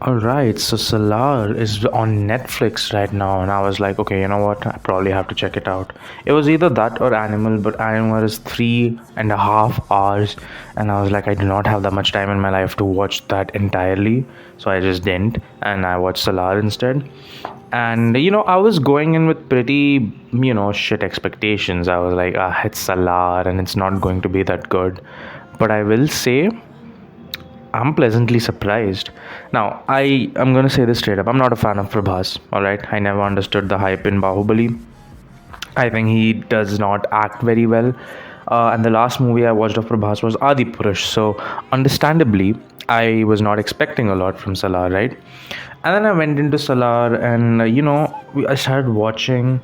All right, so Salaar is on Netflix right now, and I was like, okay, you know what? I probably have to check it out. It was either that or Animal, but Animal is 3.5 hours, and I was like, I do not have that much time in my life to watch that entirely, so I just didn't, and I watched Salaar instead. And I was going in with pretty, shit expectations. I was like, it's Salaar, and it's not going to be that good. But I will say, I'm pleasantly surprised. Now, I am going to say this straight up. I'm not a fan of Prabhas, alright? I never understood the hype in Bahubali. I think he does not act very well. And the last movie I watched of Prabhas was Adi Purush. So, understandably, I was not expecting a lot from Salaar, right? And then I went into Salaar and, I started watching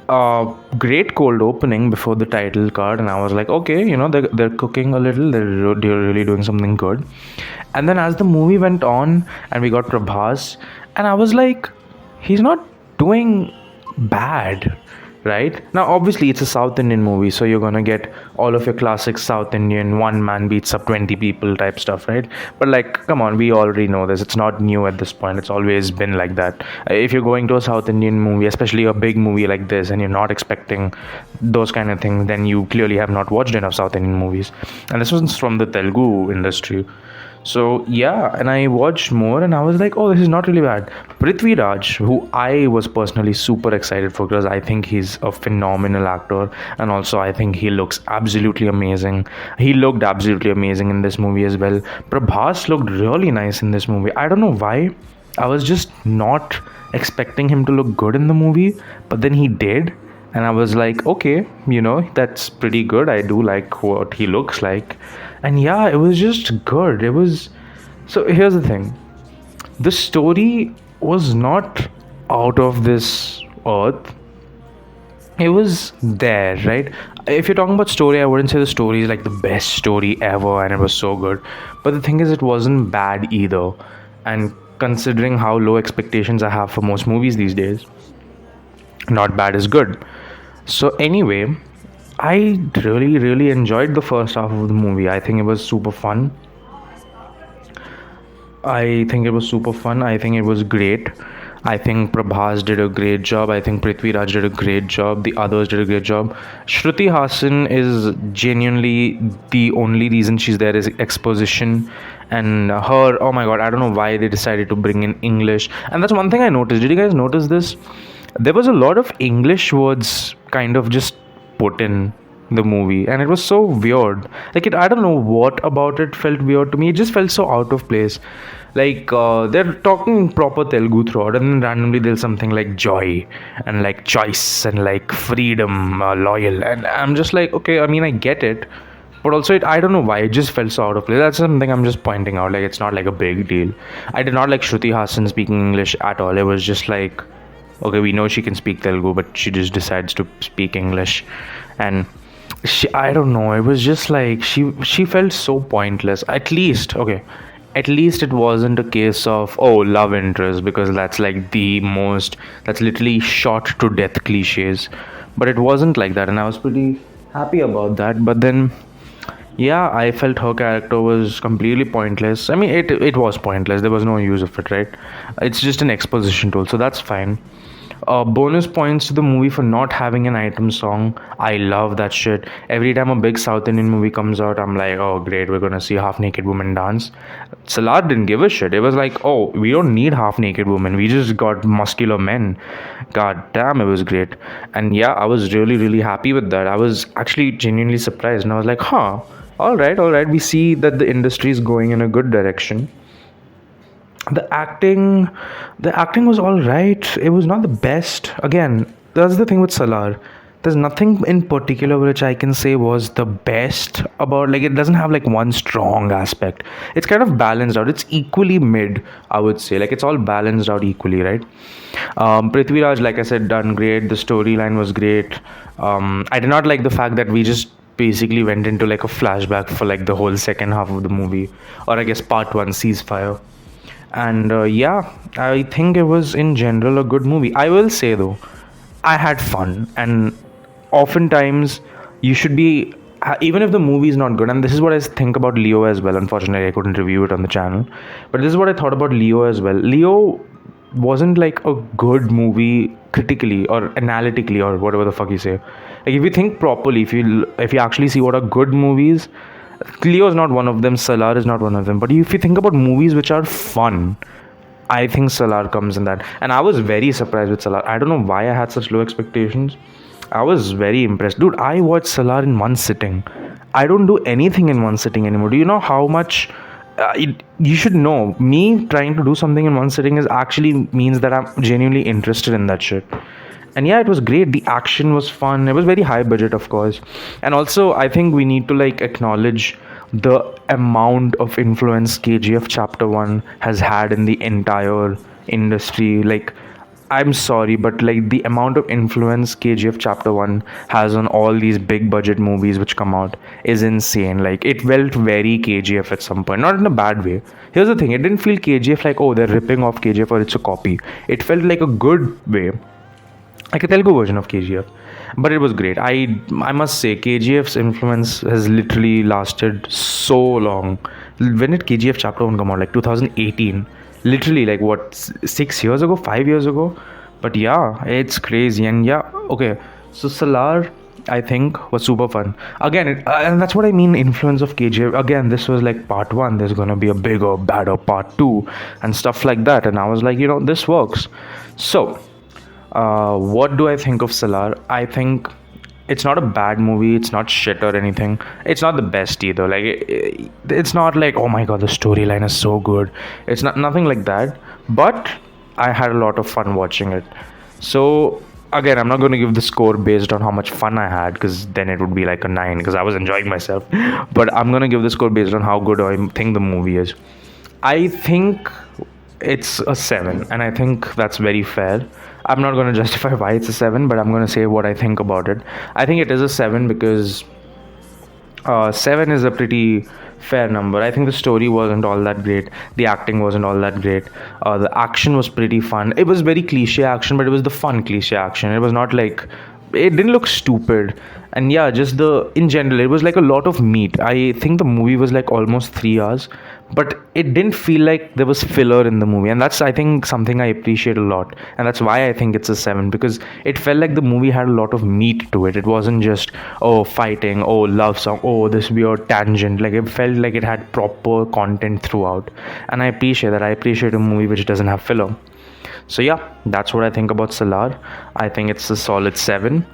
a great cold opening before the title card, and I was like, okay, they're cooking a little, they're really doing something good. And then as the movie went on and we got Prabhas, and I was like, he's not doing bad, right? Now obviously it's a South Indian movie, so you're gonna get all of your classic South Indian one man beats up 20 people type stuff, right? But like, come on, we already know this. It's not new at this point. It's always been like that. If you're going to a South Indian movie, especially a big movie like this, and you're not expecting those kind of things, then you clearly have not watched enough South Indian movies. And this was from the Telugu industry. So yeah, and I watched more and I was like, oh, this is not really bad. Prithvi Raj, who I was personally super excited for because I think he's a phenomenal actor, and also I think he looks absolutely amazing. He looked absolutely amazing in this movie as well. Prabhas looked really nice in this movie. I don't know why. I was just not expecting him to look good in the movie, but then he did. And I was like, okay, that's pretty good. I do like what he looks like. And yeah, it was just good. It was. So here's the thing, the story was not out of this earth. It was there, right? If you're talking about story, I wouldn't say the story is like the best story ever and it was so good. But the thing is, it wasn't bad either. And considering how low expectations I have for most movies these days, not bad is good. So anyway, I really enjoyed the first half of the movie. I think it was super fun. I think it was super fun. I think it was great. I think Prabhas did a great job. I think Prithvi Raj did a great job. The others did a great job. Shruti Hassan is genuinely the only reason she's there is exposition. And her, oh my god, I don't know why they decided to bring in English. And that's one thing I noticed. Did you guys notice this? There was a lot of English words kind of just put in the movie, and it was so weird. Like, I don't know what about it felt weird to me. It just felt so out of place. Like, they're talking proper Telugu throughout, and then randomly there's something like joy and like choice and like freedom, loyal, and I'm just like, okay, I mean, I get it, but also I don't know why it just felt so out of place. That's something I'm just pointing out. Like, it's not like a big deal. I did not like Shruti Hassan speaking English at all. It was just like, okay, we know she can speak Telugu, but she just decides to speak English. And I don't know, it was just like she felt so pointless. At least it wasn't a case of, oh, love interest, because that's like that's literally shot to death cliches. But it wasn't like that, and I was pretty happy about that. But then, yeah, I felt her character was completely pointless. I mean, it was pointless. There was no use of it, right? It's just an exposition tool, so that's fine. Bonus points to the movie for not having an item song. I love that shit. Every time a big South Indian movie comes out, I'm like, oh great, we're gonna see half naked women dance. Salaar didn't give a shit. It was like, oh, we don't need half naked women. We just got muscular men. God damn, it was great. And yeah, I was really happy with that. I was actually genuinely surprised, and I was like, huh, all right. We see that the industry is going in a good direction. The acting was all right. It was not the best. Again, that's the thing with Salaar. There's nothing in particular which I can say was the best about, like, it doesn't have like one strong aspect. It's kind of balanced out. It's equally mid, I would say. Like, it's all balanced out equally, right? Prithvi Raj, like I said, done great. The storyline was great. I did not like the fact that we just basically went into like a flashback for like the whole second half of the movie, or I guess part one, ceasefire. And yeah, I think it was in general a good movie. I will say though, I had fun, and oftentimes you should be even if the movie is not good, and this is what I think about Leo as well. Unfortunately, I couldn't review it on the channel, but this is what I thought about Leo as well. Leo wasn't like a good movie critically or analytically or whatever the fuck you say. Like if you think properly, if you actually see what are good movies, Leo is not one of them. Salaar is not one of them. But if you think about movies which are fun, I think Salaar comes in that. And I was very surprised with Salaar. I don't know why I had such low expectations. I was very impressed. Dude, I watched Salaar in one sitting. I don't do anything in one sitting anymore. Do you know how much you should know? Me trying to do something in one sitting is actually means that I'm genuinely interested in that shit. And yeah, it was great. The action was fun. It was very high budget, of course. And also, I think we need to like acknowledge the amount of influence KGF Chapter 1 has had in the entire industry. Like, I'm sorry, but like the amount of influence KGF Chapter 1 has on all these big budget movies which come out is insane. Like, it felt very KGF at some point, not in a bad way. Here's the thing, it didn't feel KGF like, oh, they're ripping off KGF or it's a copy. It felt like a good way, like a Telugu version of KGF, but it was great. I must say KGF's influence has literally lasted so long. When did KGF Chapter 1 come out? Like 2018, literally like what, 6 years ago, 5 years ago. But yeah, it's crazy. And yeah, okay, so Salaar I think was super fun. Again, and that's what I mean, influence of KGF. Again, this was like part 1, there's gonna be a bigger badder part 2 and stuff like that, and I was like, this works. So what do I think of Salaar? I think it's not a bad movie. It's not shit or anything. It's not the best either. Like it's not like, oh my god, the storyline is so good. It's nothing like that. But I had a lot of fun watching it. So again, I'm not going to give the score based on how much fun I had, because then it would be like a 9 because I was enjoying myself. But I'm going to give the score based on how good I think the movie is. I think it's a 7, and I think that's very fair. I'm not going to justify why it's a 7, but I'm going to say what I think about it. I think it is a 7 because 7 is a pretty fair number. I think the story wasn't all that great. The acting wasn't all that great. The action was pretty fun. It was very cliche action, but it was the fun cliche action. It was not like, it didn't look stupid. And yeah, just in general, it was like a lot of meat. I think the movie was like almost 3 hours, but it didn't feel like there was filler in the movie. And that's, I think, something I appreciate a lot. And that's why I think it's a 7, because it felt like the movie had a lot of meat to it. It wasn't just, oh, fighting, oh, love song, oh, this weird tangent. Like, it felt like it had proper content throughout. And I appreciate that. I appreciate a movie which doesn't have filler. So yeah, that's what I think about Salaar. I think it's a solid 7.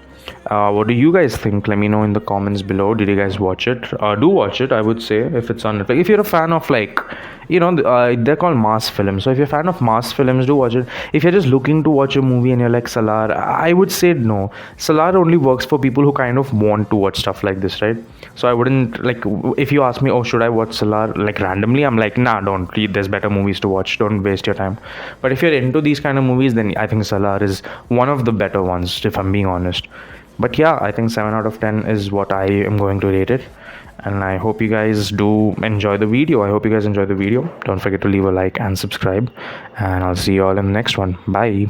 What do you guys think? Let me know in the comments below. Did you guys watch it? Do watch it, I would say, if it's on Netflix. If you're a fan of like, they're called mass films. So if you're a fan of mass films, do watch it. If you're just looking to watch a movie and you're like Salaar, I would say no. Salaar only works for people who kind of want to watch stuff like this, right? So I wouldn't, like, if you ask me, oh, should I watch Salaar, like, randomly, I'm like, nah, don't. There's better movies to watch. Don't waste your time. But if you're into these kind of movies, then I think Salaar is one of the better ones, if I'm being honest. But yeah, I think 7 out of 10 is what I am going to rate it. And I hope you guys do enjoy the video. I hope you guys enjoy the video. Don't forget to leave a like and subscribe. And I'll see you all in the next one. Bye.